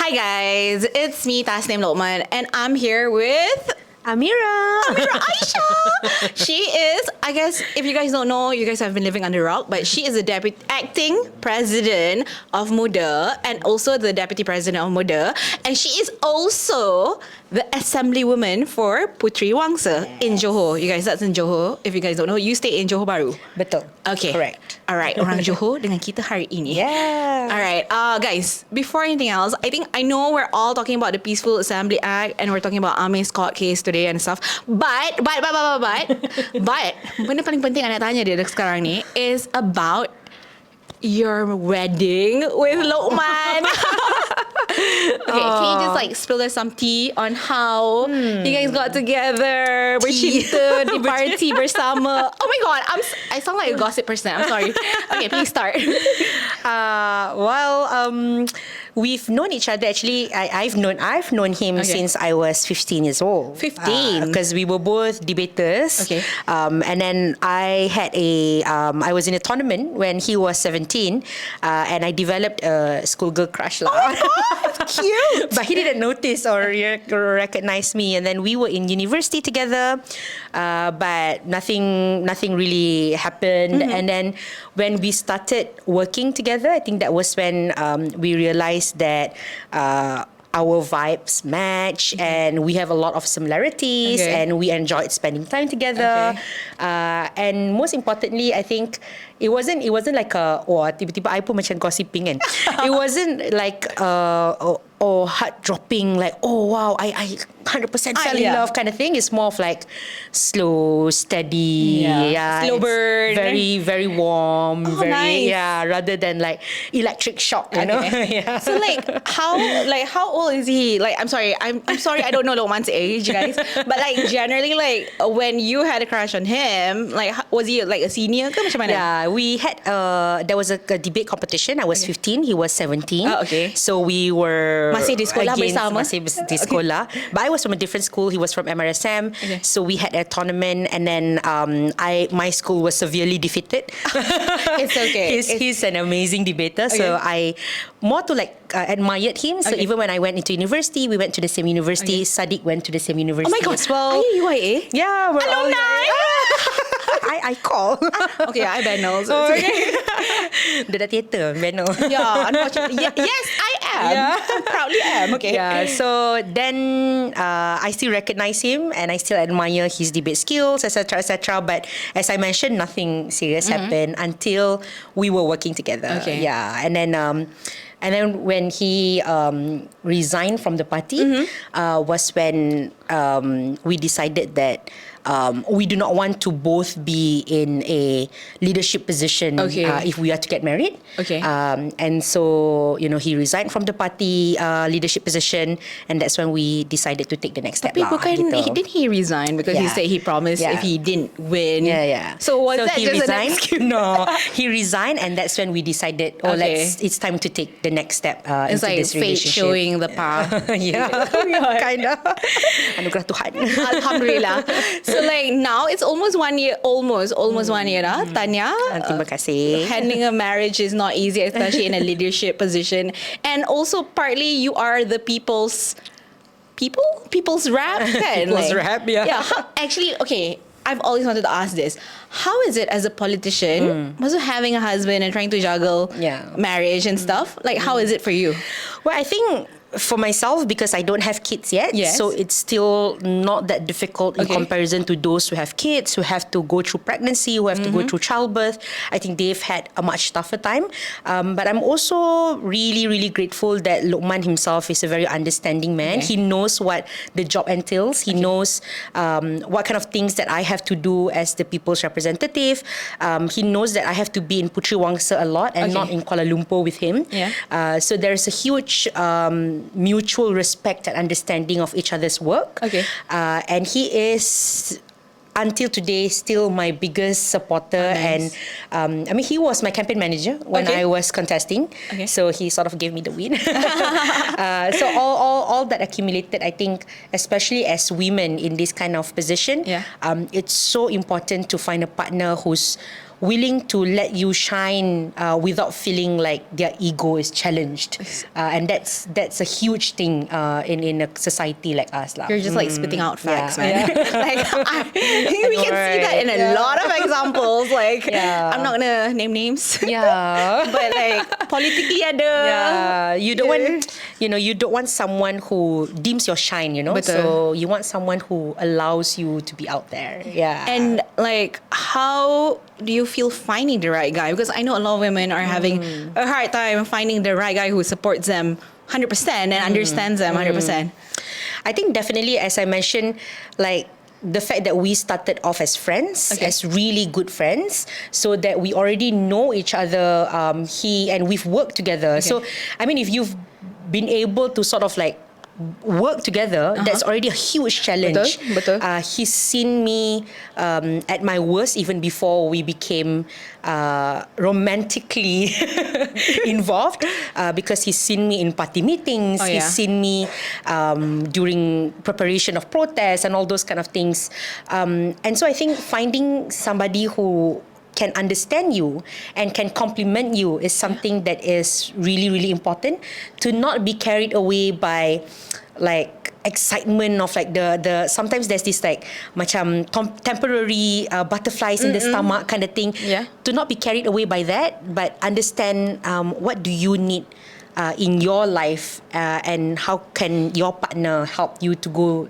Hi guys, it's me Tasnim Lokman and I'm here with Amira Aisha. She is, I guess, if you guys don't know, you guys have been living under a rock, but she is the acting president of Muda and also the deputy president of Muda, and she is also the assemblywoman for Puteri Wangsa in Johor. You guys, that's in Johor. If you guys don't know, you stay in Johor Bahru. Betul. Okay. Correct. Alright, orang Johor dengan kita hari ini. Yeah. Alright, guys, before anything else, I know we're all talking about the Peaceful Assembly Act and we're talking about Amir's court case today and stuff. But, benda paling penting I nak tanya dia sekarang ni is about your wedding with Lokman. Okay, can you just like spill us some tea on how you guys got together, bercinta di party bersama? Oh my god, I sound like a gossip person. I'm sorry. Okay, please start. We've known each other actually. I've known him since I was 15 years old. 15? Because we were both debaters. Okay. And then I had I was in a tournament when he was 17, and I developed a schoolgirl crush. Oh my god, cute. But he didn't notice or recognize me. And then we were in university together, but nothing really happened. And then when we started working together, I think that was when we realized that our vibes match and we have a lot of similarities and we enjoyed spending time together. And most importantly, I think it wasn't like tiba-tiba I pun macam gossiping kan. It wasn't like heart dropping, like wow, I 100% fell in love kind of thing. It's more of like slow, steady, slow burn, very very warm, nice. Rather than like electric shock, you know. So how old is he? Like I'm sorry I don't know Lokman's age, guys, but like generally like when you had a crush on him, like was he like a senior ke macam mana? Yeah, we had there was a debate competition. I was 15, he was 17. So we were masih di sekolah bersama. Masih di sekolah. But I was from a different school. He was from MRSM. So we had a tournament, and then my school was severely defeated. It's okay. He's an amazing debater. So I more to like admired him. So even when I went into university, we went to the same university. Saddiq went to the same university. Oh my god, as well. Are you UIA? Yeah, we're all alumni. I call. Okay, I Benno. So Dia dah theater, Benno. Yeah, unfortunately. Yes, I am. I proudly am. Okay. Yeah, so then I still recognize him and I still admire his debate skills, etc., etc. But as I mentioned, nothing serious happened until we were working together. Okay. Yeah, and then when he resigned from the party was when we decided that we do not want to both be in a leadership position if we are to get married. And so, he resigned from the party leadership position, and that's when we decided to take the next step. Didn't he resign because he said he promised if he didn't win? So was that he just resigned? an excuse? No, he resigned, and that's when we decided, it's time to take the next step it's into like this fate relationship. showing the path. Kind of. Anugerah Tuhan. Alhamdulillah. So like now it's almost 1 year, almost 1 year dah. Tanya, terima kasih. handling a marriage is not easy, especially in a leadership position. And also partly you are the people's rap kan? People's rap, Yeah, actually, okay, I've always wanted to ask this. How is it as a politician, also having a husband and trying to juggle marriage and stuff? Like, how is it for you? Well, I think for myself, because I don't have kids yet, so it's still not that difficult in comparison to those who have kids, who have to go through pregnancy, who have to go through childbirth. I think they've had a much tougher time. But I'm also really, really grateful that Lokman himself is a very understanding man. He knows what the job entails. He knows what kind of things that I have to do as the people's representative. He knows that I have to be in Puteri Wangsa a lot and not in Kuala Lumpur with him. So there's a huge mutual respect and understanding of each other's work. And he is until today still my biggest supporter. And I mean, he was my campaign manager when I was contesting. So he sort of gave me the win. So all that accumulated, I think, especially as women in this kind of position, it's so important to find a partner who's willing to let you shine without feeling like their ego is challenged, and that's a huge thing in a society like us, lah. You're just like spitting out facts, Yeah. man. Like we can see that in a lot of examples. Like I'm not gonna name names. Yeah. But like politically ada. Yeah, you don't want, you don't want someone who dims your shine, Betul. So you want someone who allows you to be out there. Yeah. And like, how do you feel finding the right guy? Because I know a lot of women are having a hard time finding the right guy who supports them 100% and understands them 100%. I think definitely, as I mentioned, like, the fact that we started off as friends, as really good friends, so that we already know each other, and we've worked together. So, I mean, if you've been able to sort of like work together, that's already a huge challenge. Betul. He's seen me at my worst even before we became romantically involved, because he's seen me in party meetings, he's seen me during preparation of protests and all those kind of things. And so I think finding somebody who can understand you and can compliment you is something that is really, really important, to not be carried away by like excitement of like the sometimes there's this like macam temporary butterflies in the stomach kind of thing. To not be carried away by that, but understand what do you need in your life, and how can your partner help you to go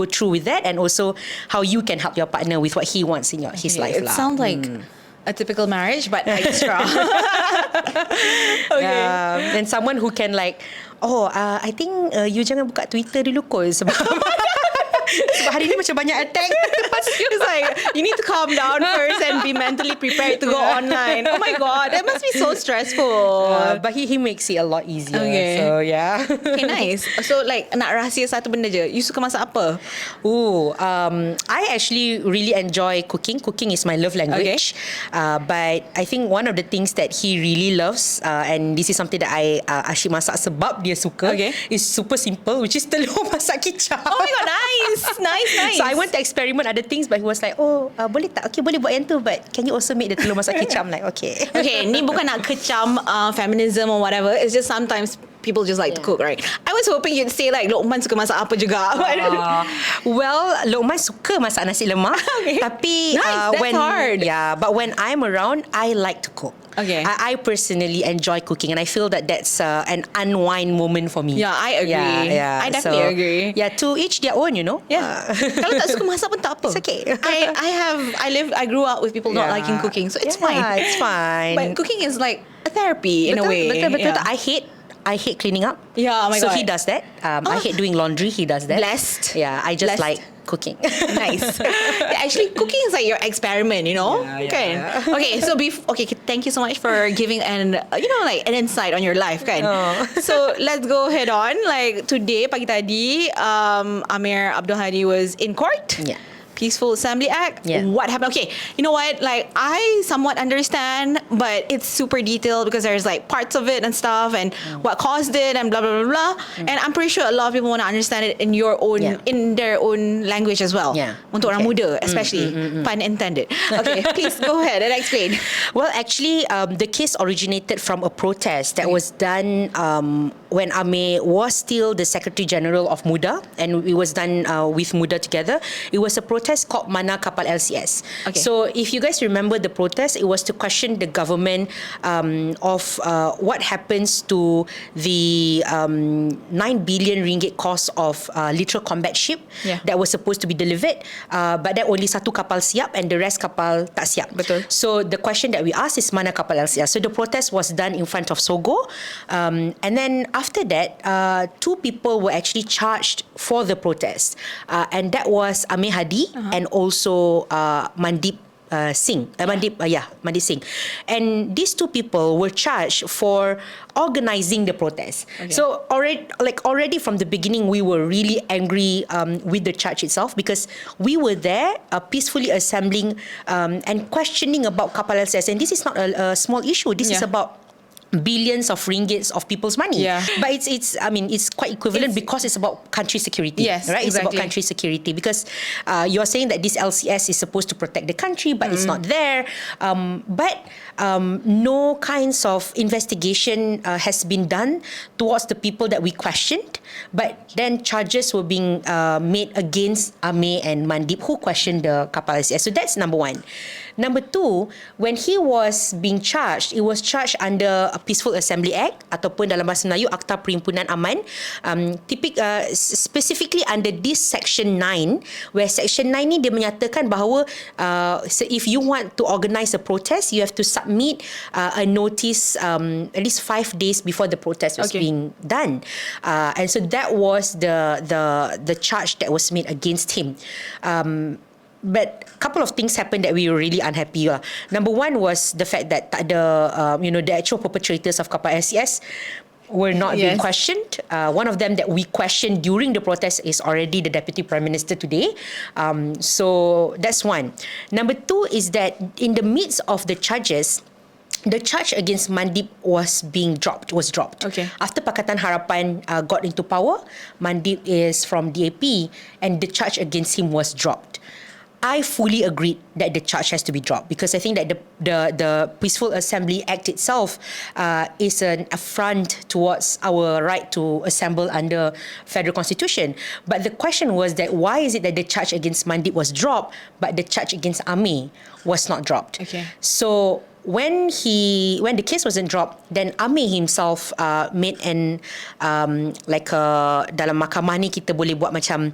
through with that, and also how you can help your partner with what he wants in his life. It sounds like a typical marriage, but extra. And someone who can like, I think you jangan buka Twitter dulu kot, sebab sebab hari ni macam banyak attack. It's like, you need to calm down first and be mentally prepared to go online. Oh my God, that must be so stressful. But he makes it a lot easier. Okay. So yeah. Okay, nice. So like, nak rahsia satu benda je, you suka masak apa? I actually really enjoy cooking. Cooking is my love language. But I think one of the things that he really loves, and this is something that I asyik masak sebab dia suka, is super simple, which is telur masak kicap. Oh my God, nice. So I went to experiment other things, but he was like, boleh tak? Okay, boleh buat yang tu, but can you also make the telur masak kicap? I'm like, okay. Okay, ni bukan nak kecam feminism or whatever. It's just sometimes people just like to cook, right? I was hoping you'd say like, Luqman suka masak apa juga. Well, Luqman suka masak nasi lemak. Tapi nice, that's hard. Yeah, but when I'm around, I like to cook. I personally enjoy cooking, and I feel that that's an unwind moment for me. Yeah, I agree. Yeah. I definitely agree. Yeah, to each their own, Yeah. Kalau tak suka masak pun tak apa. It's okay. I grew up with people not liking cooking, so it's fine. Yeah, it's fine. But cooking is like a therapy in a way. Betul. I hate cleaning up. Yeah, oh my God. So he does that. I hate doing laundry. He does that. Blessed. Yeah, I just like cooking. Nice. Yeah, actually, cooking is like your experiment, Yeah. Okay, so thank you so much for giving an insight on your life, kan? So let's go head on. Like today, pagi tadi, Amir Abdul Hadi was in court. Yeah. Peaceful Assembly Act. Yeah. What happened? Okay, you know what? Like, I somewhat understand, but it's super detailed because there's like parts of it and stuff, and what caused it, and blah blah blah blah. And I'm pretty sure a lot of people want to understand it in in their own language as well. Yeah. Untuk orang muda, especially. Pun intended. Okay, please go ahead and explain. Well, actually, the case originated from a protest that was done when Amir was still the Secretary General of Muda, and it was done with Muda together. It was a protest called Mana Kapal LCS. So if you guys remember the protest, it was to question the government of what happens to the 9 billion ringgit cost of literal combat ship that was supposed to be delivered, but that only satu kapal siap and the rest kapal tak siap. Betul. So the question that we asked is Mana Kapal LCS. So the protest was done in front of Sogo, and then after that, 2 people were actually charged for the protest, and that was Amir Hadi and also Mandip Singh. Mandip Singh. And these 2 people were charged for organizing the protest. So already from the beginning, we were really angry with the charge itself, because we were there peacefully assembling and questioning about Kapal LCS. And this is not a small issue. This is about billions of ringgits of people's money. Yeah. But it's quite equivalent because it's about country security. Yes, right? It's about exactly. country security because you're saying that this LCS is supposed to protect the country, but it's not there. But no kinds of investigation has been done towards the people that we questioned. But then charges were being made against Amir and Mandip, who questioned the kapal LCS. So that's number one. Number two, when he was being charged, it was charged under a Peaceful Assembly Act ataupun dalam bahasa Melayu Akta Perhimpunan Aman, specifically under this Section 9, where Section 9 ni dia menyatakan bahawa so if you want to organise a protest, you have to submit a notice at least 5 days before the protest was being done. And so that was the charge that was made against him. But a couple of things happened that we were really unhappy. Number one was the fact that the actual perpetrators of kapal LCS were not being questioned. One of them that we questioned during the protest is already the Deputy Prime Minister today. So that's one. Number two is that in the midst of the charges, the charge against Mandip was dropped. Okay. After Pakatan Harapan got into power, Mandip is from DAP and the charge against him was dropped. I fully agreed that the charge has to be dropped because I think that the Peaceful Assembly Act itself is an affront towards our right to assemble under Federal Constitution. But the question was that why is it that the charge against Mandip was dropped but the charge against Amir was not dropped? Okay. So when the case wasn't dropped, then Amir himself made an dalam mahkamah ni kita boleh buat macam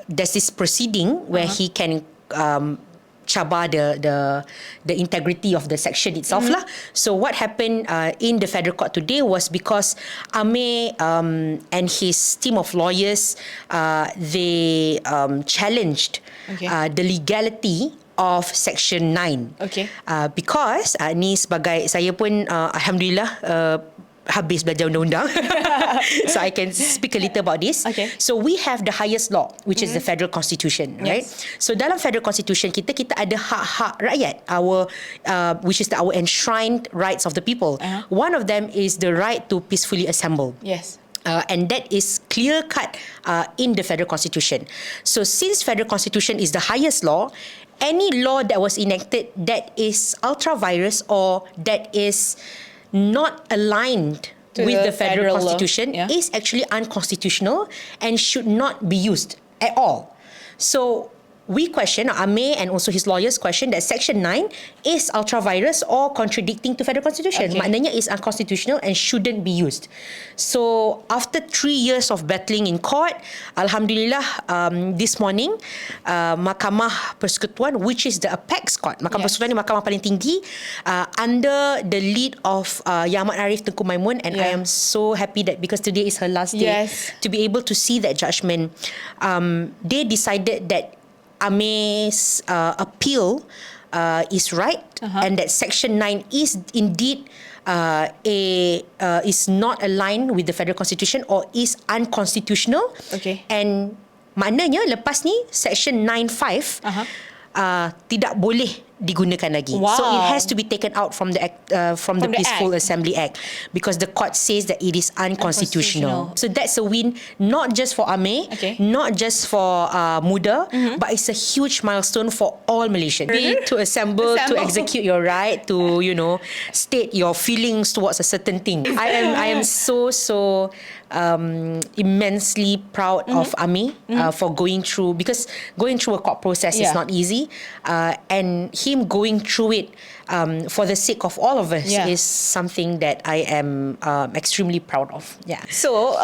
there's this proceeding where he can cabar the integrity of the section itself lah. So what happened in the federal court today was because Amir and his team of lawyers they challenged the legality of Section 9. Okay. Because ni sebagai saya pun alhamdulillah habis belajar undang-undang. So I can speak a little about this. Okay. So we have the highest law, which is the Federal Constitution, right? So dalam Federal Constitution kita ada hak-hak rakyat, which is our enshrined rights of the people. One of them is the right to peacefully assemble. Yes. And that is clear cut in the Federal Constitution. So since Federal Constitution is the highest law, any law that was enacted that is ultra virus or that is not aligned with the Federal Constitution is actually unconstitutional and should not be used at all. So we question, Amir and also his lawyers question that Section 9 is ultra-virus or contradicting to Federal Constitution. Maknanya is unconstitutional and shouldn't be used. So after 3 years of battling in court, Alhamdulillah, this morning, Mahkamah Persekutuan, which is the apex court, Mahkamah Persekutuan ni mahkamah paling tinggi, under the lead of Yang Amat Arif Tengku Maimun, and I am so happy that because today is her last day, to be able to see that judgment, they decided that Amir's appeal is right, and that Section 9 is indeed is not aligned with the Federal Constitution or is unconstitutional. And maknanya lepas ni Section 9(5) tidak boleh digunakan lagi. So it has to be taken out from the Peaceful Assembly Act because the court says that it is unconstitutional. So that's a win not just for Amir, not just for Muda, but it's a huge milestone for all Malaysians. To assemble, to execute your right, to state your feelings towards a certain thing. I am so immensely proud of Amir for going through, because going through a court process is not easy, and him going through it for the sake of all of us is something that I am extremely proud of. So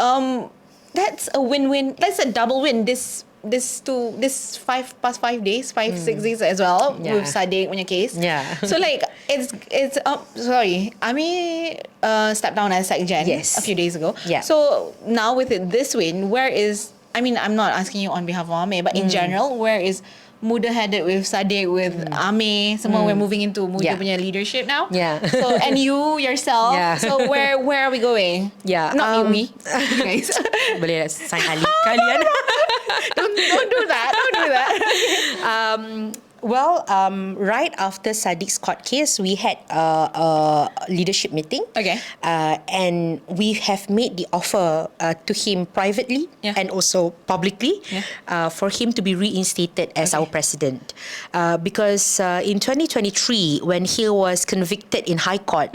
that's a win-win. That's a double win. This 5 days, 6 days as well with Saddiq punya case. So like it's sorry, Amir stepped down as Secgen a few days ago. So now with this win, where is, I mean, I'm not asking you on behalf of Amir, but in general, where is Muda headed with Saddiq, with Amir? We're moving into Muda punya leadership now. So and you yourself. So where are we going? Not me. You guys. Boleh sign kalian. Don't do that. Don't do that. Well, right after Saddiq's court case, we had a leadership meeting. Okay. And we have made the offer to him privately and also publicly for him to be reinstated as our president. Because in 2023, when he was convicted in High Court,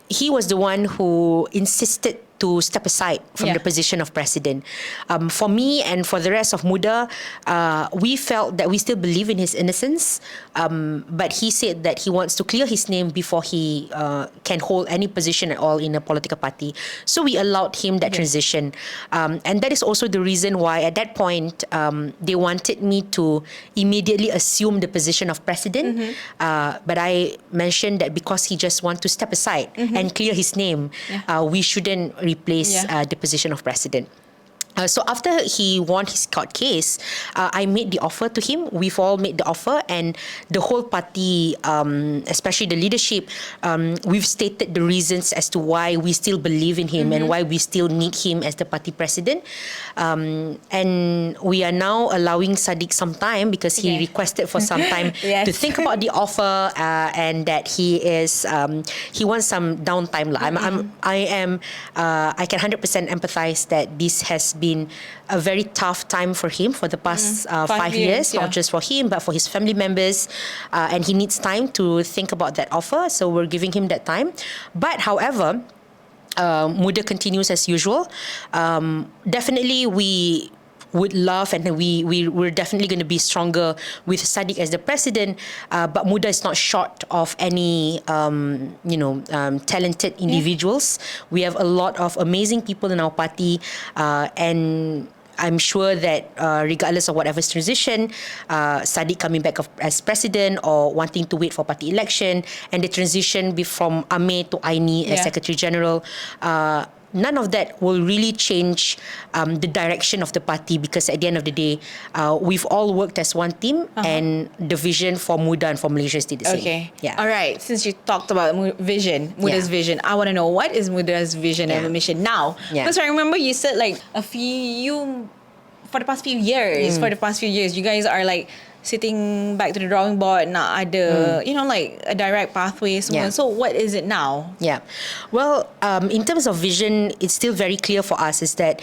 he was the one who insisted to step aside from the position of president. For me and for the rest of Muda, we felt that we still believe in his innocence, but he said that he wants to clear his name before he can hold any position at all in a political party. So we allowed him that transition. And that is also the reason why at that point, they wanted me to immediately assume the position of president. But I mentioned that because he just wants to step aside and clear his name, we shouldn't replace the position of president. So after he won his court case, I made the offer to him. We've all made the offer, and the whole party, especially the leadership, we've stated the reasons as to why we still believe in him and why we still need him as the party president. And we are now allowing Saddiq some time because he requested for some time to think about the offer, and that he wants some downtime. I can 100% empathize that this has been a very tough time for him for the past 5 years, not just for him, but for his family members. And he needs time to think about that offer. So we're giving him that time. But however, Muda continues as usual. Definitely we would love, and we're definitely going to be stronger with Saddiq as the president, but Muda is not short of any talented individuals. We have a lot of amazing people in our party, and I'm sure that regardless of whatever's transition, Saddiq coming back as president or wanting to wait for party election, and the transition from Amir to Aini as Secretary General, none of that will really change the direction of the party, because at the end of the day, we've all worked as one team, and the vision for Muda and for Malaysia is still the same. Okay. Yeah. All right. Since you talked about Muda's vision, I want to know, what is Muda's vision and mission now? Because I remember you said like for the past few years, you guys are like sitting back to the drawing board, nak ada, like a direct pathway semua. So what is it now? Yeah. Well, in terms of vision, it's still very clear for us is that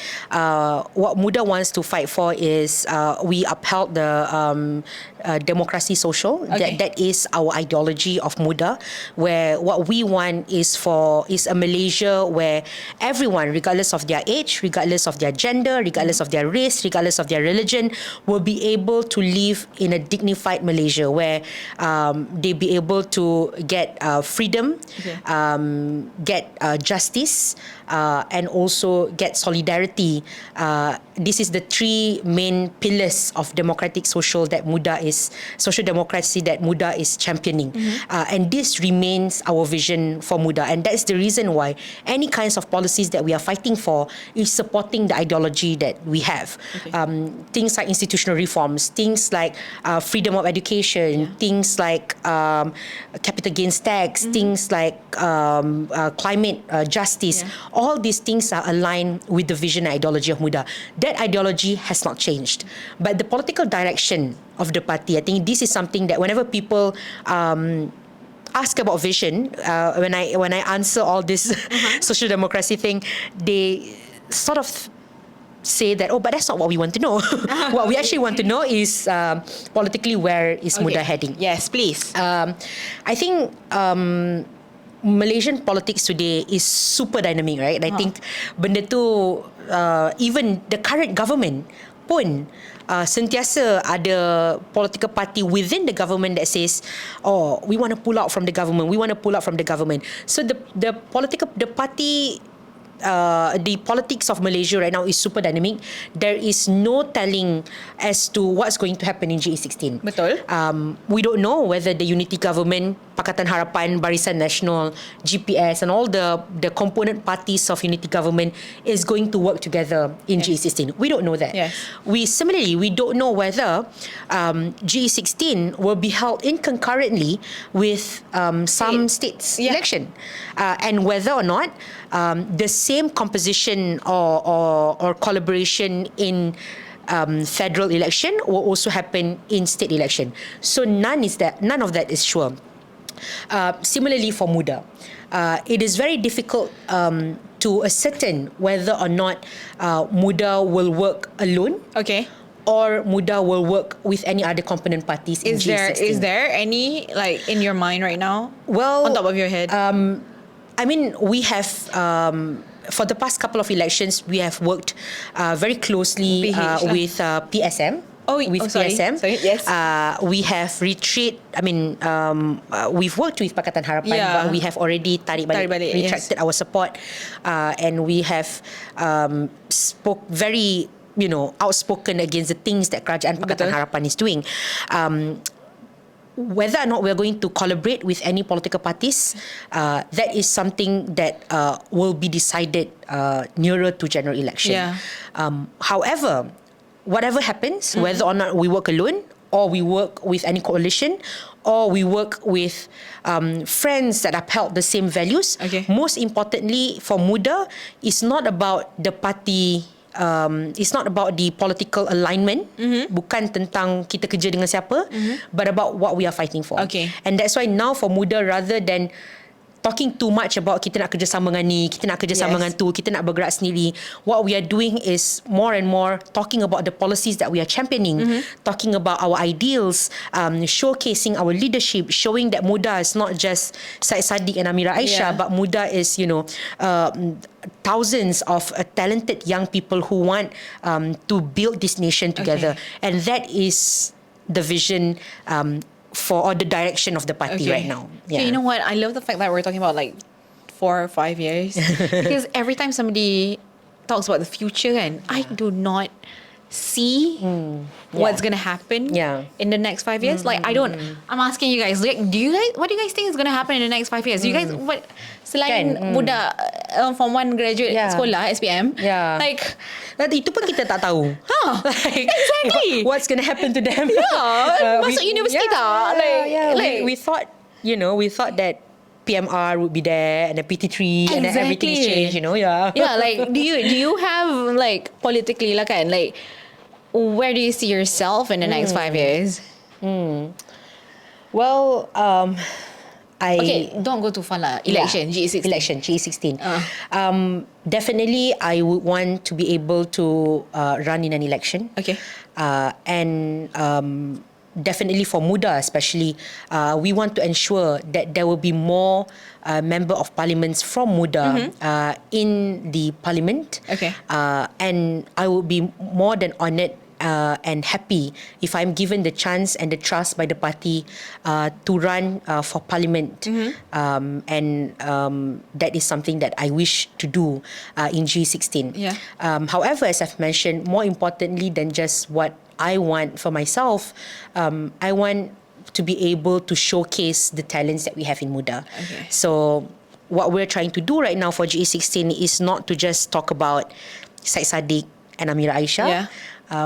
what Muda wants to fight for is we upheld the democracy social. That is our ideology of Muda, where what we want is a Malaysia where everyone, regardless of their age, regardless of their gender, regardless of their race, regardless of their religion, will be able to live in a dignified Malaysia where they be able to get freedom, get justice, and also get solidarity. This is the three main pillars of democratic social democracy that Muda is championing. And this remains our vision for Muda. And that's the reason why any kinds of policies that we are fighting for is supporting the ideology that we have. Things like institutional reforms, things like freedom of education, things like capital gains tax, things like climate justice. All these things are aligned with the vision and ideology of Muda. That ideology has not changed. But the political direction of the party, I think this is something that whenever people ask about vision, when I answer all this social democracy thing, they sort of say that, but that's not what we want to know. What we actually want to know is politically, where is Muda heading? Yes, please. I think Malaysian politics today is super dynamic, right? And I think benda tu, even the current government pun sentiasa ada political party within the government that says, we want to pull out from the government. So the politics of Malaysia right now is super dynamic. There is no telling as to what's going to happen in GE16. Betul. We don't know whether the unity government, Pakatan Harapan, Barisan Nasional, GPS, and all the component parties of unity government is going to work together in GE16. We don't know that. Similarly, we don't know whether GE16 will be held in concurrently with some states' election, and whether or not the same composition or collaboration in federal election will also happen in state election. So none of that is sure. Similarly for Muda, it is very difficult to ascertain whether or not Muda will work alone. Okay. Or Muda will work with any other component parties in G16. Is there any like in your mind right now? Well, on top of your head. I mean, we have for the past couple of elections, we have worked very closely with PSM. PSM. Sorry, yes. We have we've worked with Pakatan Harapan, but we have already retracted our support, and we have spoke very outspoken against the things that Kerajaan Pakatan Harapan is doing. Whether or not we're going to collaborate with any political parties, that is something that will be decided nearer to general election. However, whatever happens, whether or not we work alone or we work with any coalition or we work with friends that upheld the same values, most importantly for Muda, it's not about the party, it's not about the political alignment, bukan tentang kita kerja dengan siapa, but about what we are fighting for. And that's why now for Muda, rather than talking too much about kita nak kerjasama dengan ni, kita nak kerjasama dengan tu, kita nak bergerak sendiri, what we are doing is more and more talking about the policies that we are championing, talking about our ideals, showcasing our leadership, showing that Muda is not just Syed Saddiq and Amira Aisyah, but Muda is, thousands of talented young people who want to build this nation together. And that is the vision for the direction of the party right now. So you know what? I love the fact that we're talking about like 4 or 5 years. Because every time somebody talks about the future, and I do not see what's going to happen in the next 5 years. Like, I'm asking you guys, like, what do you guys think is going to happen in the next 5 years? You guys, selain Muda Form 1 graduate sekolah, SPM, like, itu pun kita tak tahu. Like, exactly. What's going to happen to them? Masuk universiti tak? We thought, we thought that PMR would be there and the PT3 and then everything is changed, like, do you have, like, politically, like, where do you see yourself in the next 5 years? Well, don't go too far lah. GE16. Definitely, I would want to be able to run in an election. And definitely for Muda especially, we want to ensure that there will be more member of parliaments from Muda in the parliament. And I will be more than honoured and happy if I'm given the chance and the trust by the party to run for parliament. And that is something that I wish to do in G16. However, as I've mentioned, more importantly than just what I want for myself, I want to be able to showcase the talents that we have in Muda. So what we're trying to do right now for GE16 is not to just talk about Syed Saddiq and Amira Aisyah,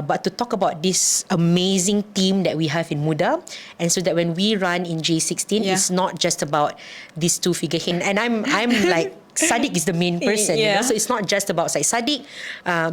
but to talk about this amazing team that we have in Muda, and so that when we run in G16, it's not just about these two figureheads. And I'm like, Saddiq is the main person, so it's not just about Syed Saddiq,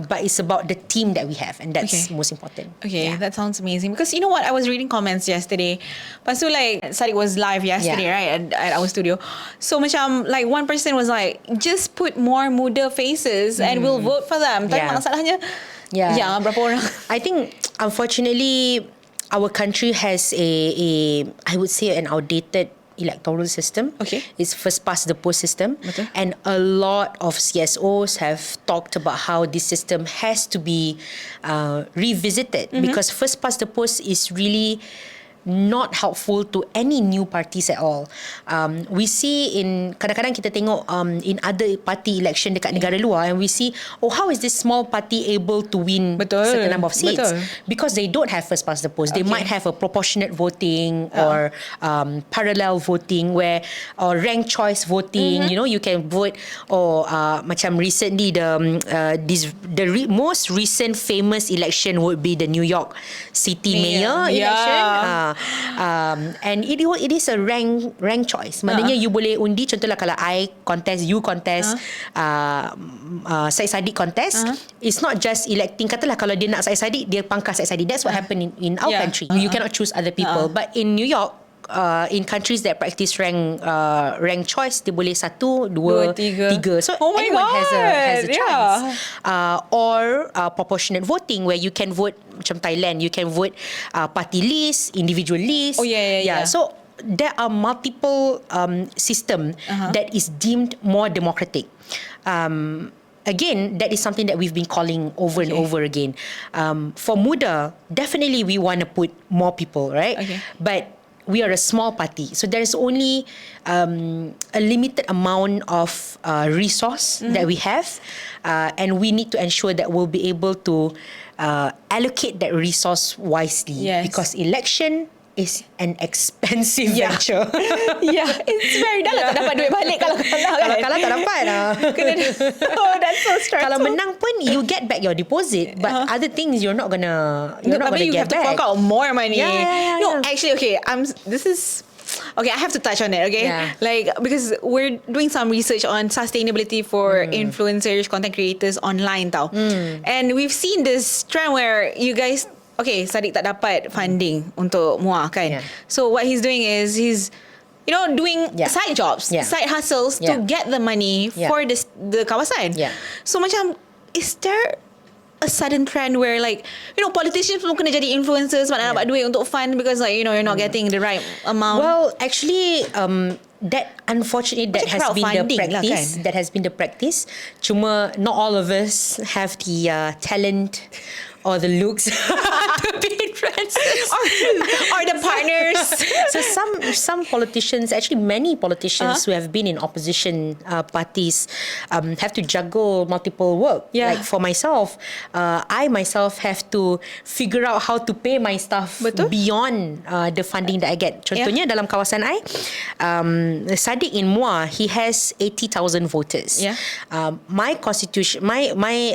but it's about the team that we have, and that's most important. That sounds amazing. Because you know what, I was reading comments yesterday. Lepas tu, like, Saddiq was live yesterday, right, at our studio. So macam, like, one person was like, just put more Muda faces and we'll vote for them. Tapi masalahnya, berapa orang? I think, unfortunately, our country has I would say, an outdated electoral system. It's first past the post system. And a lot of CSOs have talked about how this system has to be revisited, because first past the post is really not helpful to any new parties at all. We see kadang-kadang kita tengok in other party election dekat negara luar, and we see, how is this small party able to win certain number of seats? Because they don't have first past the post. They might have a proportionate voting or parallel voting or ranked choice voting. You can vote, or macam recently the most recent famous election would be the New York City Mayor election. And it is a rank choice. Maknanya you boleh undi, contohlah kalau I contest, you contest, Syed Saddiq contest. It's not just electing, katalah kalau dia nak Syed Saddiq, dia pangkas Syed Saddiq. That's what happened in our country. You cannot choose other people. But in New York, in countries that practice rank choice, dia boleh 1, 2, 3. So anyone has a chance. Or proportionate voting, where you can vote macam Thailand, you can vote party list, individual list. So there are multiple system that is deemed more democratic. Again, that is something that we've been calling over and over again. For Muda, definitely we want to put more people, right? But we are a small party, so there is only a limited amount of resource that we have, and we need to ensure that we'll be able to allocate that resource wisely, because election is an expensive venture. It's very dah lah tak dapat duit balik kalau kalah kan. Kalau kalah tak dapat lah. That's so stressful. Kalau menang pun you get back your deposit, but other things you're not gonna you get have to fork out more money. Actually, okay, this is okay, I have to touch on it, okay? Like, because we're doing some research on sustainability for influencers, content creators online tau. And we've seen this trend where you guys, okay, Saddiq tak dapat funding untuk MUA kan. So what he's doing is he's doing side jobs, side hustles to get the money for the kawasan. So macam, is there a sudden trend where like, politicians pun kena jadi influencers sebab nak dapat duit untuk fund, because like, you're not getting the right amount? Well, actually, that unfortunately that has been the practice. That has been the practice. Cuma not all of us have the talent or the looks to be influencers or the partners. So some politicians, actually many politicians who have been in opposition parties, have to juggle multiple work. Like for myself, I myself have to figure out how to pay my staff beyond the funding that I get. Contohnya dalam kawasan I, Saddiq in MUA, he has 80,000 voters. My constitution, my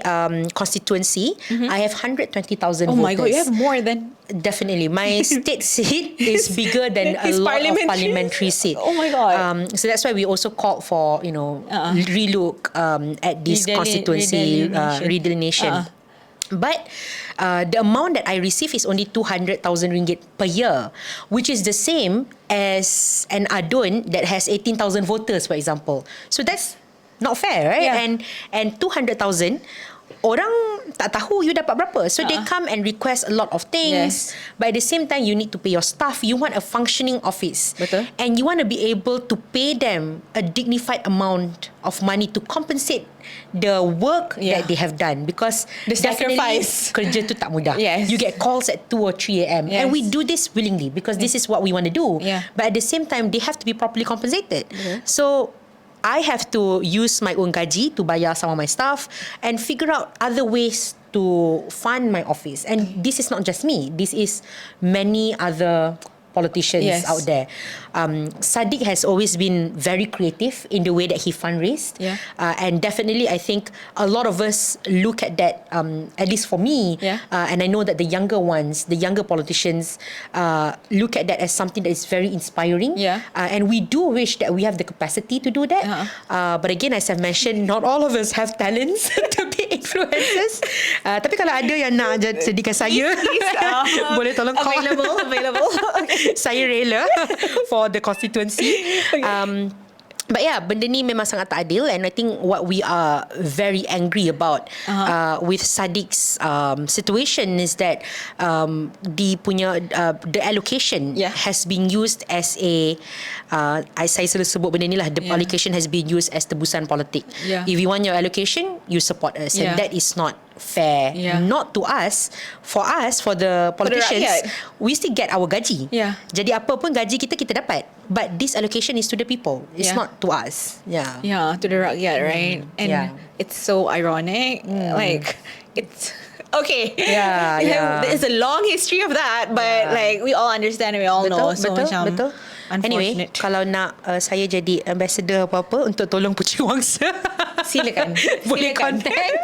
constituency, I have 120,000 voters. Oh my God, you have more than... Definitely. My state seat is bigger than a lot of parliamentary seat. Oh my God. So that's why we also called for, relook at this constituency redelineation. But the amount that I receive is only 200,000 ringgit per year, which is the same as an adun that has 18,000 voters, for example. So that's not fair, right? And 200,000, orang tak tahu you dapat berapa. So they come and request a lot of things. But at the same time, you need to pay your staff. You want a functioning office. And you want to be able to pay them a dignified amount of money to compensate the work that they have done. Because the sacrifice, kerja tu tak mudah. You get calls at 2 or 3 a.m. And we do this willingly because this is what we want to do. But at the same time, they have to be properly compensated. So I have to use my own gaji to bayar some of my staff and figure out other ways to fund my office. And this is not just me. This is many other politicians out there. Saddiq has always been very creative in the way that he fundraised. And definitely, I think a lot of us look at that, at least for me, and I know that the younger ones, the younger politicians, look at that as something that is very inspiring. And we do wish that we have the capacity to do that. But again, as I've mentioned, not all of us have talents to be influencers. Tapi kalau ada yang nak jadikan saya, boleh tolong call. Available. Saya rela for the constituency. But yeah, benda ni memang sangat tak adil, and I think what we are very angry about with Saddiq's situation is that the allocation has been used as a saya selalu sebut benda ni lah, the allocation has been used as tebusan politik. If you want your allocation, you support us, and that is not fair. Not to us. For us, for the politicians, we still get our gaji. Jadi apa pun gaji kita dapat. But this allocation is to the people. It's not to us. To the rakyat, right? And it's so ironic. Like, it's... Okay. There's a long history of that, but like we all understand and we all know. So betul. Anyway, kalau nak saya jadi ambassador apa-apa untuk tolong Puteri Wangsa, Silakan. Boleh Silakan. contact.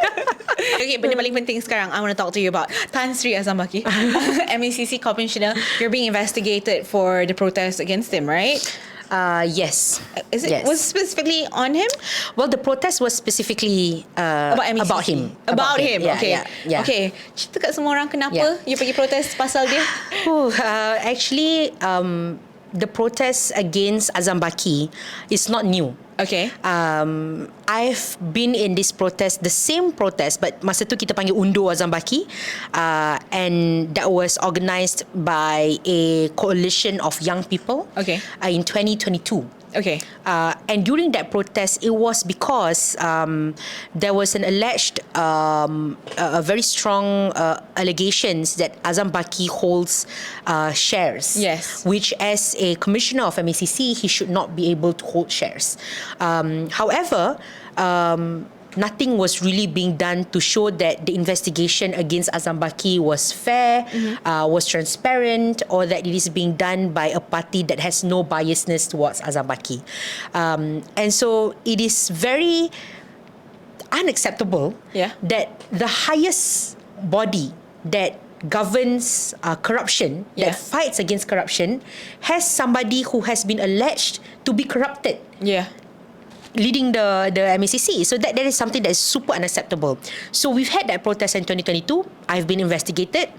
Okay, benda paling penting sekarang, I want to talk to you about Tan Sri Azam Baki, MACC Commissioner. You're being investigated for the protest against him, right? Yes. Is it was specifically on him? Well, the protest was specifically About MACC. about him. About him. Yeah, Okay. yeah. Okay. Cerita kat semua orang kenapa you pergi protes pasal dia? Actually, the protest against Azam Baki is not new. Okay. I've been in this protest, the same protest, but masa tu kita panggil Undo Azam Baki, and that was organised by a coalition of young people. Okay. In 2022. Okay. And during that protest, it was because there was an alleged, a very strong allegations that Azam Baki holds shares. Yes. Which, as a commissioner of MACC, he should not be able to hold shares. However, nothing was really being done to show that the investigation against Azam Baki was fair, was transparent, or that it is being done by a party that has no biasness towards Azam Baki. And so it is very unacceptable that the highest body that governs corruption, that fights against corruption, has somebody who has been alleged to be corrupted. Yeah. Leading the MACC. So that is something that is super unacceptable. So we've had that protest in 2022. I've been investigated.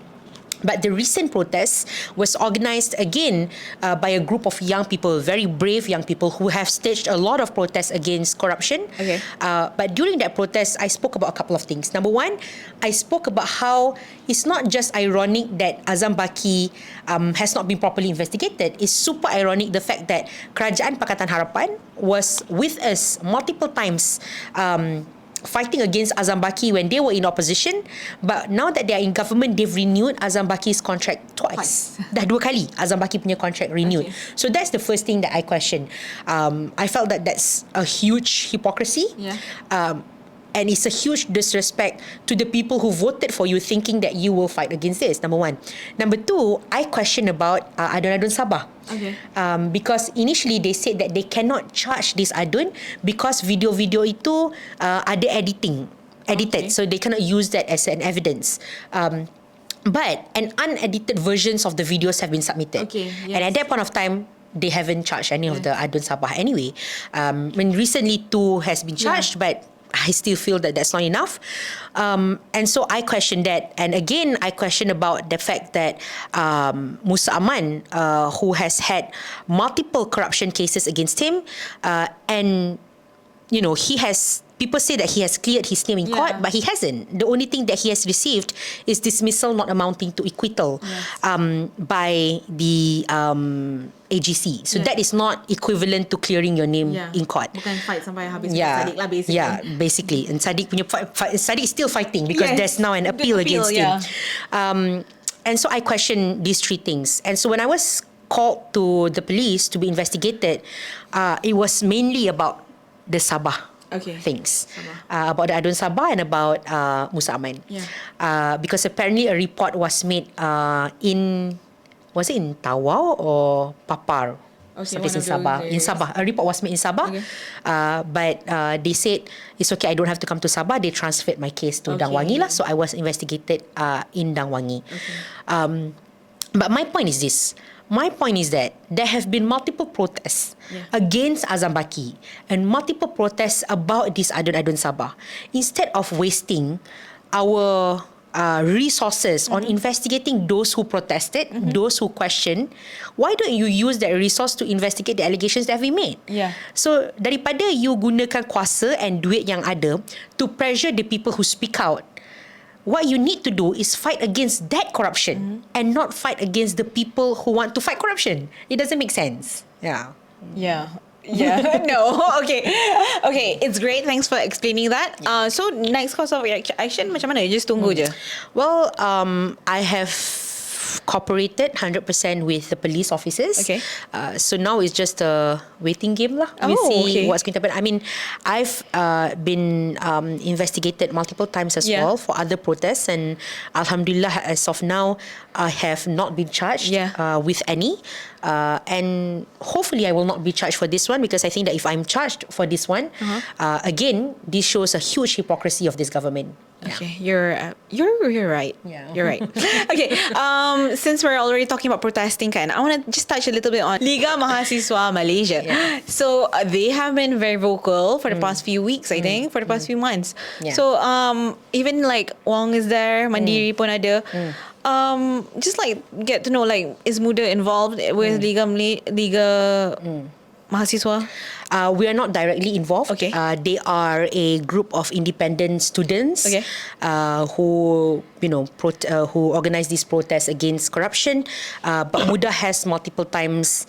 But the recent protest was organised again by a group of young people, very brave young people who have staged a lot of protests against corruption. Okay. But during that protest, I spoke about a couple of things. Number one, I spoke about how it's not just ironic that Azam Baki has not been properly investigated. It's super ironic the fact that Kerajaan Pakatan Harapan was with us multiple times fighting against Azam Baki when they were in opposition, but now that they are in government, they've renewed Azam Baki's contract twice. Dah 2 kali Azam Baki punya contract renewed. Okay. So that's the first thing that I question. I felt that that's a huge hypocrisy. Yeah. And it's a huge disrespect to the people who voted for you, thinking that you will fight against this. Number one. Number two, I question about adun-adun Sabah. Okay. Because initially they said that they cannot charge this adun because video-video itu ada edited. Okay. So they cannot use that as an evidence. But an unedited versions of the videos have been submitted. Okay. Yes. And at that point of time, they haven't charged any of the adun Sabah anyway. When recently 2 has been charged, but I still feel that that's not enough. And so I question that. And again, I question about the fact that Musa Aman, who has had multiple corruption cases against him, and, you know, people say that he has cleared his name in court, but he hasn't. The only thing that he has received is dismissal not amounting to acquittal by the AGC. So that is not equivalent to clearing your name in court. Bukan fight sampai habis Saddiq lah, basically. Yeah, basically. And Saddiq punya Saddiq is still fighting because there's now an appeal against him. And so I question these 3 things. And so when I was called to the police to be investigated, it was mainly about the Sabah. Things about the adun Sabah and about Musa Aman. Because apparently a report was made was it in Tawau or Papar? Something in Sabah. In Sabah. A report was made in Sabah. But they said, it's okay, I don't have to come to Sabah. They transferred my case to Dang Wangi lah. So I was investigated in Dang Wangi. But my point is this. My point is that there have been multiple protests against Azam Baki and multiple protests about this adun-adun Sabah. Instead of wasting our resources on investigating those who protested, those who questioned, why don't you use that resource to investigate the allegations that have been made? So daripada you gunakan kuasa and duit yang ada to pressure the people who speak out, what you need to do is fight against that corruption and not fight against the people who want to fight corruption. It doesn't make sense. No. Okay. It's great. Thanks for explaining that. So next course of action macam mana? Just tunggu je. Well, I have have cooperated 100% with the police officers. Okay. So now it's just a waiting game lah. Oh, We'll see okay. what's going to happen. I mean, I've been investigated multiple times as well for other protests, and Alhamdulillah, as of now, I have not been charged with any. And hopefully I will not be charged for this one, because I think that if I'm charged for this one, again, this shows a huge hypocrisy of this government. Okay, you're right. Yeah. You're right. Okay, since we're already talking about protesting, kan, I want to just touch a little bit on Liga Mahasiswa Malaysia. Yeah. So they have been very vocal for the past few weeks, I think, for the past few months. Yeah. So even like Wong is there, Mandiri pun ada. Just like get to know, like, is Muda involved with Liga Mahasiswa? We are not directly involved. Okay. They are a group of independent students Okay. who who organize these protests against corruption. But Muda has multiple times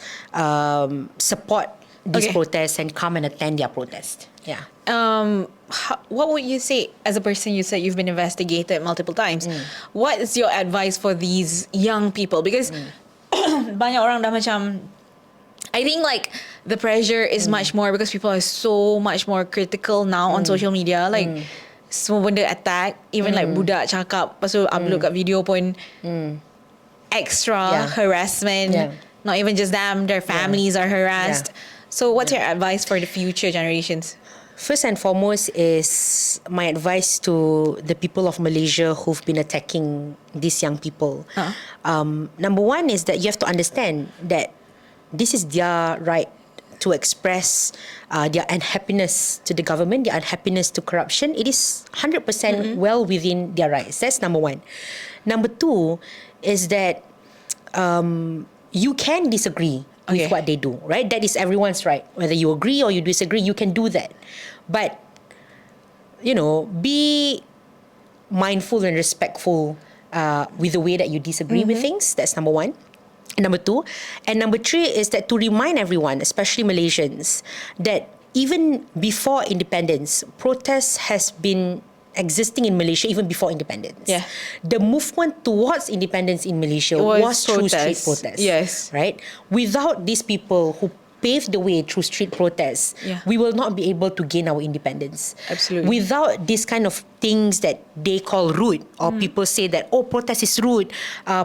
support these protests and come and attend their protest. Yeah. What would you say, as a person, you said you've been investigated multiple times. What is your advice for these young people? Because banyak orang dah macam, I think like the pressure is much more because people are so much more critical now on social media. Like semua benda attack, even like budak cakap, lepas tu upload kat video pun extra harassment. Not even just them, their families are harassed. So what's your advice for the future generations? First and foremost is my advice to the people of Malaysia who've been attacking these young people. Number one is that you have to understand that this is their right to express their unhappiness to the government, their unhappiness to corruption. It is 100% well within their rights. That's number one. Number two is that you can disagree with what they do, right? That is everyone's right. Whether you agree or you disagree, you can do that. But, be mindful and respectful with the way that you disagree with things. That's number one. Number two. And number three is that to remind everyone, especially Malaysians, that even before independence, protests has been existing in Malaysia even before independence. Yeah. The movement towards independence in Malaysia was through street protests. Yes. Right? Without these people who paved the way through street protests, we will not be able to gain our independence. Absolutely. Without this kind of things that they call rude, or people say that, protest is rude,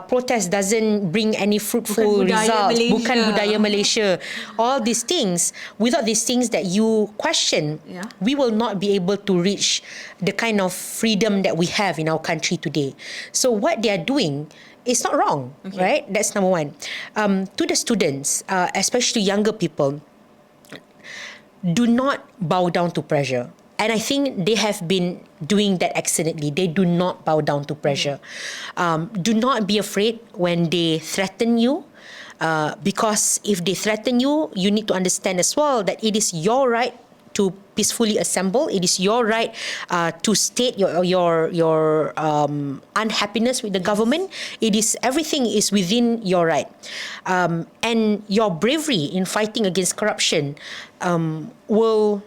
protest doesn't bring any fruitful results, bukan budaya Malaysia. All these things, without these things that you question, we will not be able to reach the kind of freedom that we have in our country today. So what they are doing, it's not wrong, right? That's number one. To the students, especially younger people, do not bow down to pressure. And I think they have been doing that excellently. They do not bow down to pressure. Do not be afraid when they threaten you. Because if they threaten you, you need to understand as well that it is your right to peacefully assemble. It is your right to state your unhappiness with the government. Everything is within your right, and your bravery in fighting against corruption will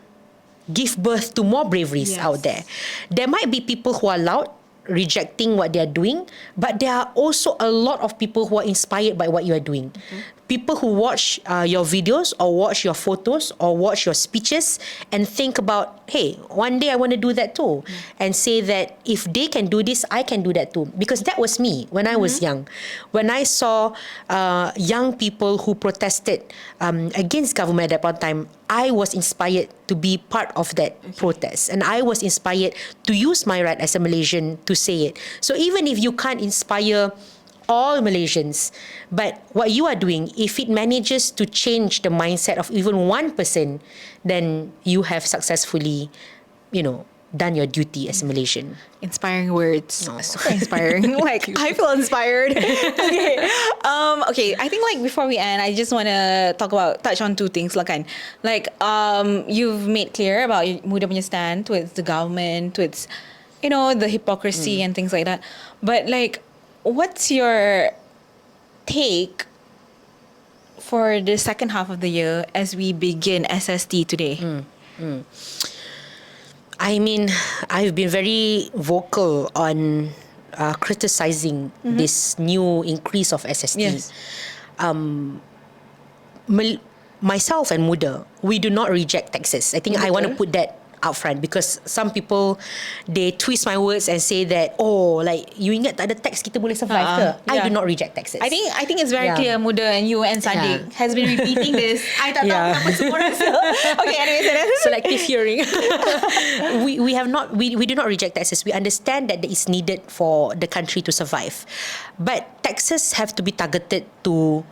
give birth to more braveries out there. There might be people who are loud, rejecting what they are doing, but there are also a lot of people who are inspired by what you are doing. People who watch your videos or watch your photos or watch your speeches and think about, hey, one day I want to do that too. And say that if they can do this, I can do that too. Because that was me when I was young. When I saw young people who protested against government at that point in time, I was inspired to be part of that protest. And I was inspired to use my right as a Malaysian to say it. So even if you can't inspire all Malaysians, but what you are doing, if it manages to change the mindset of even one person, then you have successfully, done your duty as a Malaysian. Inspiring words. Super inspiring. I feel inspired. Okay. I think before we end, I just want to touch on two things lah kan. You've made clear about Muda punya stand towards the government, towards the hypocrisy and things like that. But what's your take for the second half of the year as we begin SST today? I mean, I've been very vocal on criticizing this new increase of SST. Yes. Myself and Muda, we do not reject taxes. I think I want to put that out front, because some people, they twist my words and say that, oh, like, you ingat tak ada tax kita boleh survive ke? I do not reject taxes. I think it's very clear, Muda and you and Saddiq has been repeating this. I tak tahu kenapa semua orang okay, anyway, selective hearing. we do not reject taxes. We understand that it is needed for the country to survive, but taxes have to be targeted to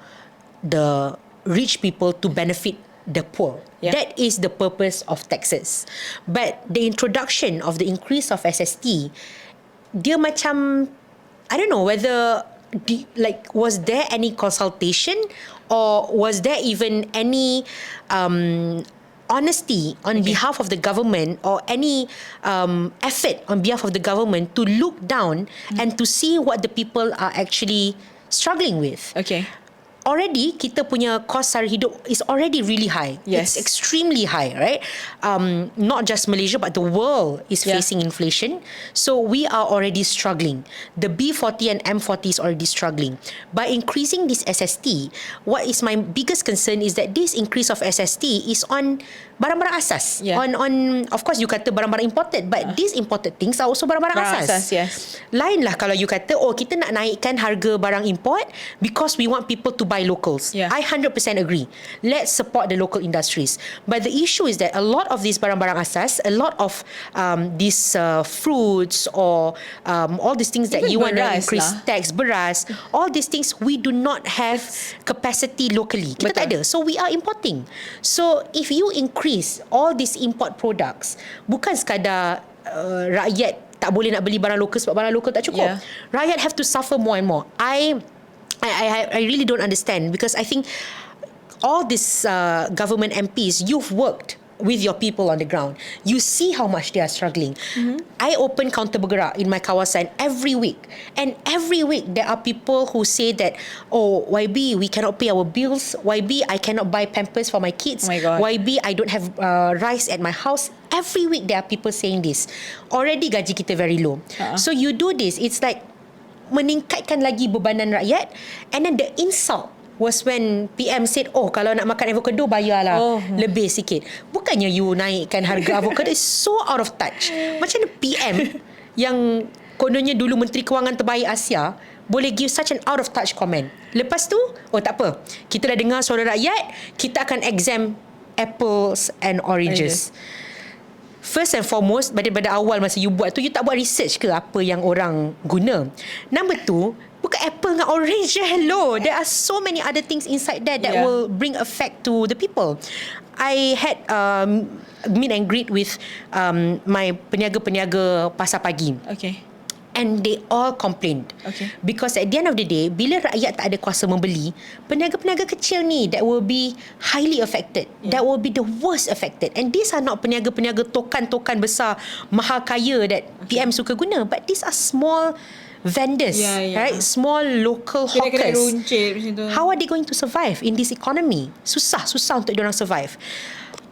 the rich people to benefit the poor. That is the purpose of taxes. But the introduction of the increase of SST, dia macam, I don't know whether was there any consultation, or was there even any honesty on behalf of the government, or any effort on behalf of the government to look down and to see what the people are actually struggling with. Okay. Already kita punya cost sara hidup is already really high. Yes. It's extremely high, right? Not just Malaysia, but the world is facing inflation. So we are already struggling. The B40 and M40 is already struggling. By increasing this SST, what is my biggest concern is that this increase of SST is on barang-barang asas. On of course you kata barang-barang imported, but these imported things are also barang-barang asas. Yes. Lain lah kalau you kata, oh, kita nak naikkan harga barang import because we want people to buy locals. I 100% agree. Let's support the local industries. But the issue is that a lot of these barang-barang asas, a lot of these fruits, or all these things that even you want to increase lah. tax, beras, all these things we do not have capacity locally. Kita tak ada. So we are importing. So if you increase all these import products, bukan sekadar rakyat tak boleh nak beli barang lokal sebab barang lokal tak cukup. Rakyat have to suffer more and more. I really don't understand, because I think all these government MPs, you've worked with your people on the ground. You see how much they are struggling. I open counter bergerak in my kawasan every week, and every week there are people who say that, oh, YB, we cannot pay our bills. YB, I cannot buy Pampers for my kids. Oh my God. YB, I don't have rice at my house. Every week there are people saying this. Already gaji kita very low. So you do this, it's like meningkatkan lagi bebanan rakyat. And then the insult was when PM said, oh, kalau nak makan avocado bayarlah lebih sikit. Bukannya you naikkan harga avocado. It's so out of touch. Macam mana PM yang kononnya dulu Menteri Kewangan terbaik Asia boleh give such an out of touch comment. Lepas tu, oh tak apa, kita dah dengar suara rakyat, kita akan exempt apples and oranges. First and foremost, daripada awal masa you buat tu, you tak buat research ke apa yang orang guna. Number two, bukan apple dengan orange je. Hello, there are so many other things inside there that will bring effect to the people. I had meet and greet with my peniaga-peniaga pasar pagi. Okay. And they all complained. Okay. Because at the end of the day, bila rakyat tak ada kuasa membeli, peniaga-peniaga kecil ni that will be highly affected. That will be the worst affected. And these are not peniaga-peniaga tokan-tokan besar mahal kaya that PM suka guna, but these are small vendors, right? Small local hawkers. Runcit macam tu. How are they going to survive in this economy? Susah untuk diorang survive.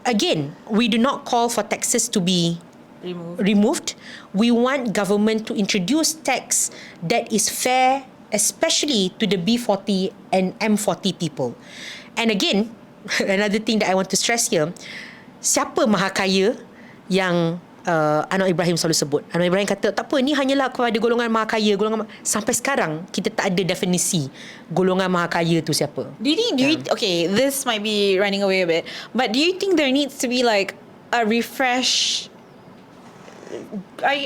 Again, we do not call for taxes to be removed. We want government to introduce tax that is fair, especially to the B40 and M40 people. And again, another thing that I want to stress here, siapa maha kaya yang Anwar Ibrahim selalu sebut. Anwar Ibrahim kata, tak apa, ni hanyalah kepada golongan maha kaya. Sampai sekarang kita tak ada definisi golongan maha kaya tu siapa. Okay, this might be running away a bit, but do you think there needs to be like a refresh,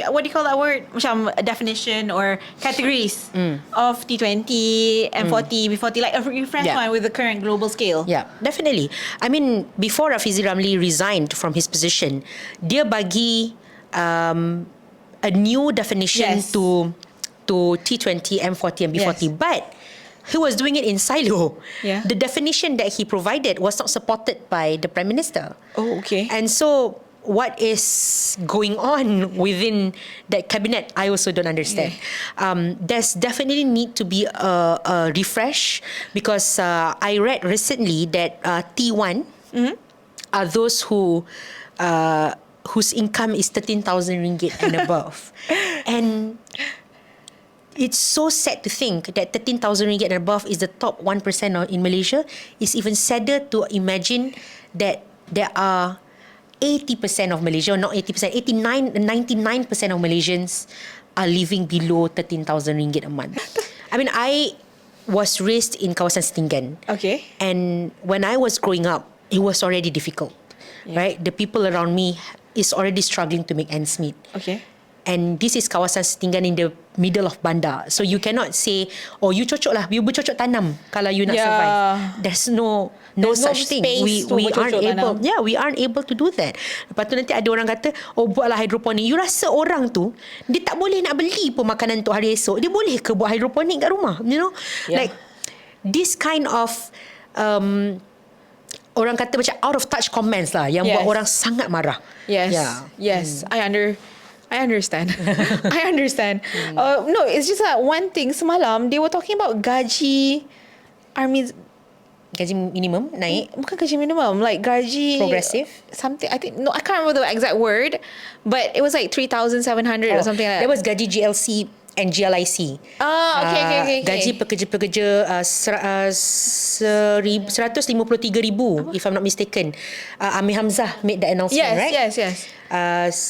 what do you call that word? Macam a definition or categories of T20, M40, B40, like a refresh one with the current global scale. Yeah, definitely. I mean, before Rafizi Ramli resigned from his position, dia bagi a new definition to T20, M40 and B40. But he was doing it in silo. The definition that he provided was not supported by the Prime Minister. Oh, okay. And so what is going on within that cabinet, I also don't understand. There's definitely need to be a refresh, because I read recently that T1 are those whose income is 13,000 ringgit and above. And it's so sad to think that 13,000 ringgit and above is the top 1% in Malaysia. It's even sadder to imagine that there are 80% of Malaysia, not 80%, 99% of Malaysians are living below 13,000 ringgit a month. I mean, I was raised in kawasan Setinggan. Okay. And when I was growing up, it was already difficult, right? The people around me is already struggling to make ends meet. Okay. And this is kawasan Setinggan in the middle of bandar. So you cannot say, oh, you cocok lah, you bercocok tanam kalau you nak survive. There's no such thing. We aren't able. Tanam. Yeah, we aren't able to do that. Lepas tu nanti ada orang kata, oh, buatlah hidroponik. You rasa orang tu, dia tak boleh nak beli pun makanan untuk hari esok. Dia boleh ke buat hidroponik kat rumah? You know? Like, this kind of orang kata macam out of touch comments lah yang buat orang sangat marah. Yes. Yes. I understand. I understand. No, it's just that one thing. Semalam, they were talking about gaji army. Gaji minimum naik? Bukan gaji minimum. Like gaji... Progressive? Something. I think... No, I can't remember the exact word. But it was like 3,700 or something like that. That was gaji GLC and GLIC. Okay. Gaji pekerja-pekerja 153,000 if I'm not mistaken. Amir Hamzah made that announcement, right? Yes.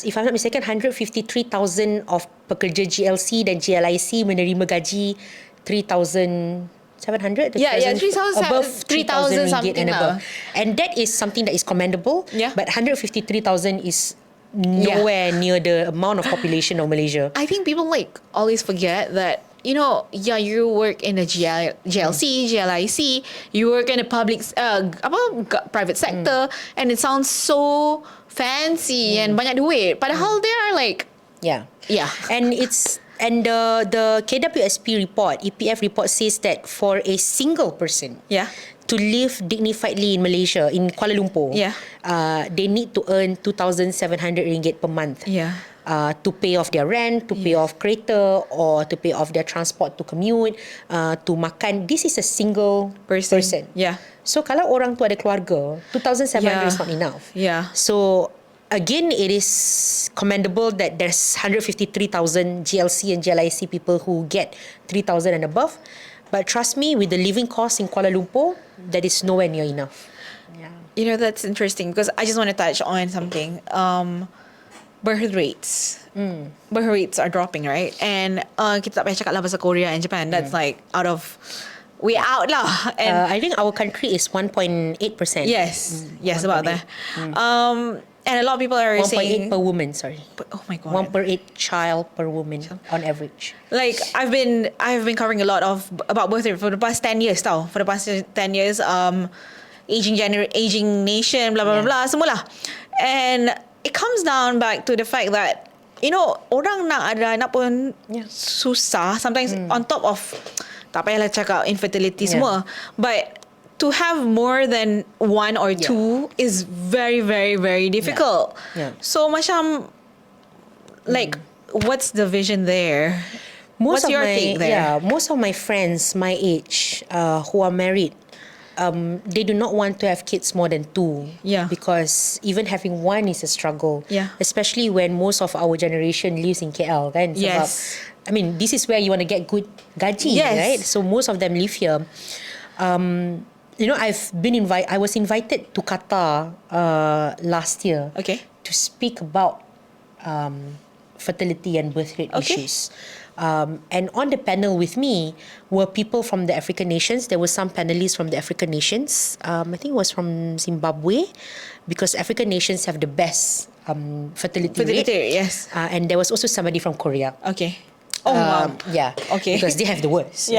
If I'm not mistaken, 153,000 of pekerja GLC dan GLIC menerima gaji 3,700. Yeah, 3,000 above 3,000 ringgit and above. And that is something that is commendable. Yeah. But 153,000 is nowhere near the amount of population of Malaysia. I think people like always forget that, you know, you work in a GLC, GLIC, you work in a private sector, and it sounds so fancy and banyak duit. Padahal they are like... Yeah. And the KWSP report, EPF report says that for a single person to live dignifiedly in Malaysia, in Kuala Lumpur, they need to earn 2,700 ringgit per month. To pay off their rent, to pay off kereta, or to pay off their transport to commute, to makan. This is a single person. So kalau orang tu ada keluarga, 2,700 is not enough. So again, it is commendable that there's 153,000 GLC and GLIC people who get 3,000 and above. But trust me, with the living costs in Kuala Lumpur, that is nowhere near enough. You know, that's interesting because I just want to touch on something. Birth rates. Birth rates are dropping, right? And kita tak payah cakap lah pasal Korea and Japan. That's like we out lah. And I think our country is 1.8%. Yes, about that. And a lot of people are 1.8 saying... 1.8 per woman, sorry. Oh my God. 1 per 8 child per woman on average. Like, I've been covering a lot about birth rate for the past 10 years tau. For the past 10 years, aging nation, blah, blah, blah, semua lah. And it comes down back to the fact that, you know, orang nak ada anak pun susah. Sometimes on top of, tak payahlah cakap infertility semua. But to have more than one or two is very, very, very difficult. So macam, like, what's the vision there? What's your take there? Most of my friends my age who are married, they do not want to have kids more than 2. Because even having one is a struggle. Especially when most of our generation lives in KL, kan? Sebab, I mean, this is where you want to get good gaji, right? So most of them live here. You know, I was invited to Qatar last year to speak about fertility and birth rate issues. And on the panel with me were people from the African nations. There were some panelists from the African nations. I think it was from Zimbabwe, because African nations have the best fertility rate. And there was also somebody from Korea. Because they have the worst.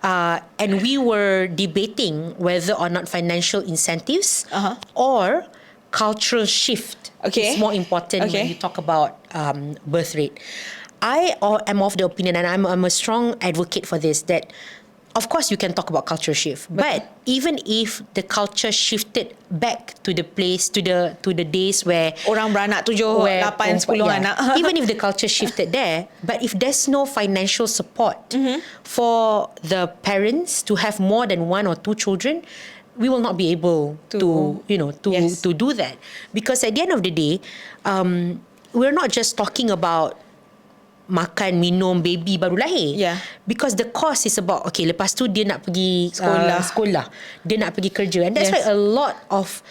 And we were debating whether or not financial incentives or cultural shift is more important when you talk about birth rate. I am of the opinion, and I'm a strong advocate for this, that of course you can talk about culture shift, but even if the culture shifted back to the place, to the days where orang beranak 7, 8, 10 anak, even if the culture shifted there, but if there's no financial support for the parents to have more than 1 or 2 children, we will not be able to do that. Because at the end of the day, we're not just talking about makan, minum baby baru lahir. Yeah. Because the cost is about, okay, lepas tu dia nak pergi sekolah. Dia nak pergi kerja. And that's why a lot of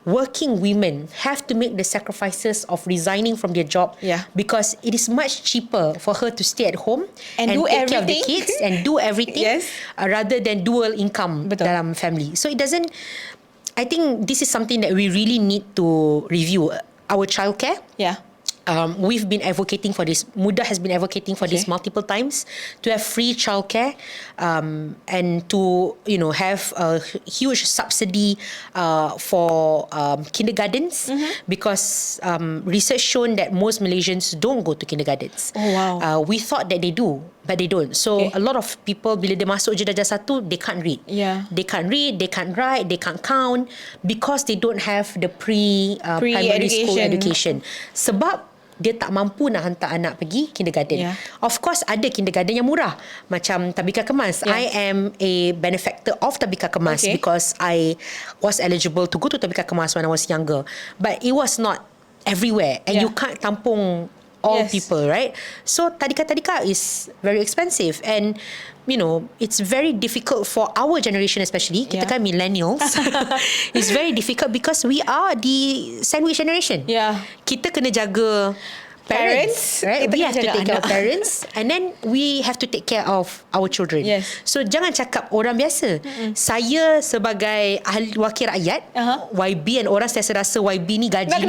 working women have to make the sacrifices of resigning from their job, because it is much cheaper for her to stay at home and do take care of the everything. kids and do everything, rather than dual income dalam family. So it doesn't, I think this is something that we really need to review. Our childcare. We've been advocating for this. Muda has been advocating for this multiple times, to have free childcare, and to have a huge subsidy for kindergartens, because research shown that most Malaysians don't go to kindergartens. Oh wow. We thought that they do, but they don't. So a lot of people, bila dia masuk je darjah 1, they can't read. They can't read, they can't write, they can't count, because they don't have the primary school education. Sebab dia tak mampu nak hantar anak pergi kindergarten. Of course, ada kindergarten yang murah, macam Tabika Kemas. I am a benefactor of Tabika Kemas, because I was eligible to go to Tabika Kemas when I was younger. But it was not everywhere, and you can't tampung all people, right? So tadika is very expensive, and it's very difficult for our generation, especially kita kan millennials. It's very difficult because we are the sandwich generation. Kita kena jaga parents, right? We have to take care of parents, and then we have to take care of our children. So jangan cakap orang biasa. Saya sebagai ahli wakil rakyat, YB, and orang saya rasa YB ni gajinya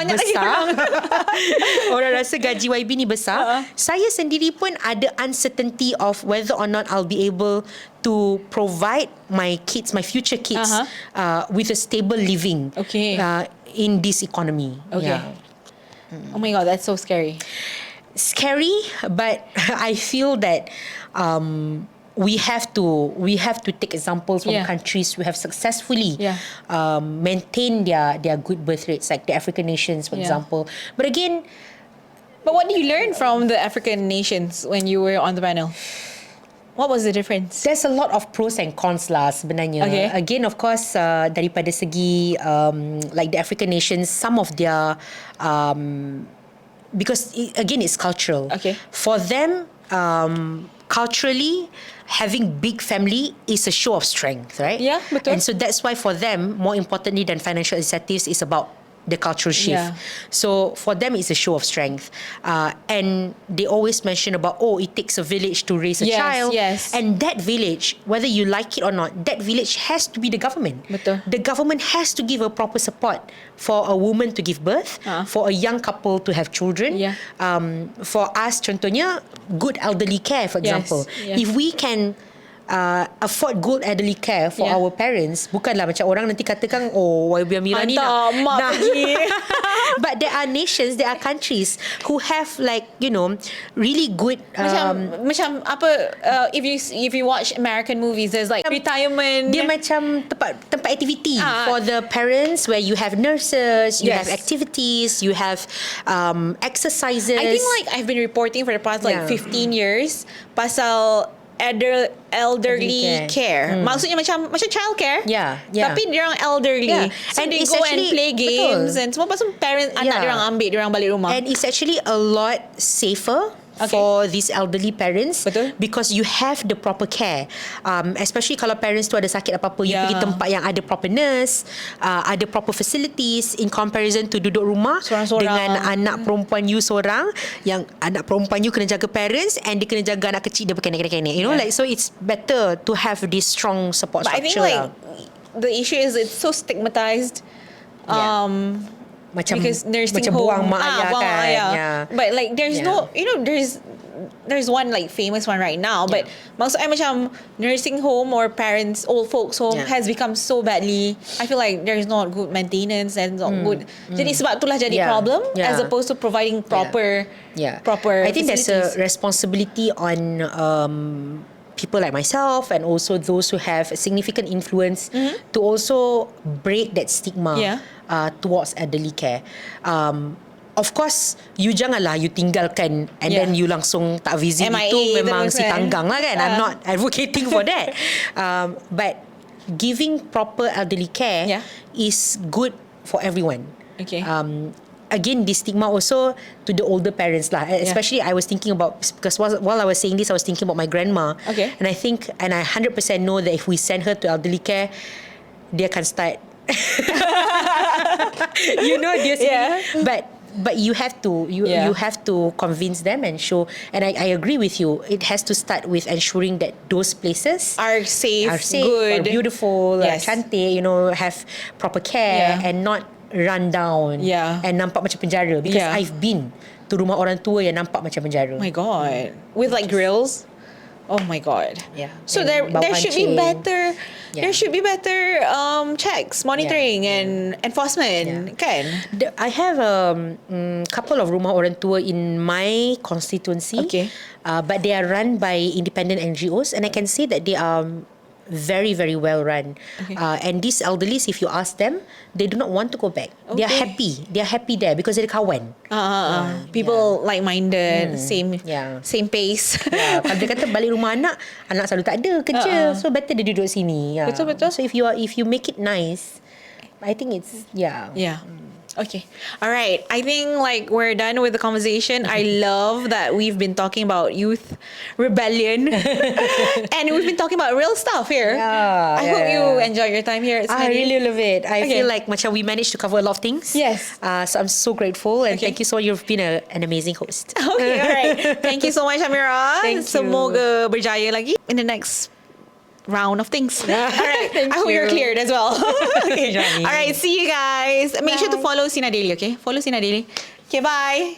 besar. Orang rasa gaji YB ni besar. Saya sendiri pun ada uncertainty of whether or not I'll be able to provide my kids, my future kids, with a stable living in this economy. Oh my God, that's so scary. Scary, but I feel that we have to take examples from countries who have successfully maintained their good birth rates, like the African nations, for example. But again, what did you learn from the African nations when you were on the panel? What was the difference? There's a lot of pros and cons lah sebenarnya. Again, of course, daripada segi like the African nations, some of their because again it's cultural. For them, culturally, having big family is a show of strength, right? Betul. And so that's why for them, more importantly than financial incentives, is about the cultural shift. So for them, it's a show of strength. And they always mention about, it takes a village to raise a child. And that village, whether you like it or not, that village has to be the government. Betul. The government has to give a proper support for a woman to give birth, for a young couple to have children. For us, contohnya, good elderly care, for example. If we can afford good elderly care for our parents, bukanlah macam orang nanti katakan, YB Amira ni nak pergi. But there are nations, there are countries who have really good macam apa, if you watch American movies, there's like retirement, dia macam tempat aktiviti for the parents, where you have nurses, you have activities, you have exercises. I think I've been reporting for the past 15 years pasal elderly care. Maksudnya macam child care. Tapi diorang elderly. So and they go and play games and semua, pasal parents anak diorang ambil diorang balik rumah. And it's actually a lot safer for these elderly parents, because you have the proper care, especially kalau parents tu ada sakit apa-apa, you pergi tempat yang ada proper nurse, ada proper facilities, in comparison to duduk rumah dengan anak perempuan you seorang, yang anak perempuan you kena jaga parents, and dia kena jaga anak kecil dia berkenek-kenek, so it's better to have this strong support structure. But I think the issue is it's so stigmatized. Macam nursing macam home, buang mak ayah kan. But there's no, there's one famous one right now, but maksudnya macam nursing home or parents, old folks home has become so badly, I feel like there's not good maintenance and not good. Jadi sebab itulah jadi problem, as opposed to providing proper I think there's a responsibility on people like myself, and also those who have a significant influence, to also break that stigma towards elderly care. Of course, you janganlah you tinggalkan and then you langsung tak visit. MIA, itu memang terus si tanggang lah kan. I'm not advocating for that. But giving proper elderly care is good for everyone. again, this stigma also to the older parents lah. Especially I was thinking about, because while I was saying this, I was thinking about my grandma. Okay. And I think, and I 100% know that if we send her to elderly care, dia akan start. Dia sendiri. But you have to you have to convince them and show, and I agree with you. It has to start with ensuring that those places are safe, are good, beautiful, cantik, have proper care and not run down and nampak macam penjara, because I've been to rumah orang tua yang nampak macam penjara. Oh my God. With like grills. Oh my God. Yeah. So there should be better. Yeah. There should be better checks, monitoring, and enforcement. Kan? I have a couple of rumah orang tua in my constituency. Okay. But they are run by independent NGOs, and I can say that they are very, very well run. Okay. And these elderlies, if you ask them, they do not want to go back. Okay. They are happy. They are happy there because they're kawan. People like-minded, same pace. Kalau dia kata balik rumah anak selalu tak ada kerja. So better dia duduk sini. Betul. So if you make it nice, I think it's Okay. All right. I think like we're done with the conversation. I love that we've been talking about youth rebellion and we've been talking about real stuff here. I hope you enjoy your time here. I really love it. I feel like macam we managed to cover a lot of things. Yes. So I'm so grateful and thank you so much. You've been an amazing host. Okay. All right. Thank you so much, Amira. Thank you. Semoga berjaya lagi in the next round of things. All right. I hope you're cleared as well. Okay. All right. See you guys. Make sure to follow Sinar Daily, okay? Follow Sinar Daily. Okay, bye.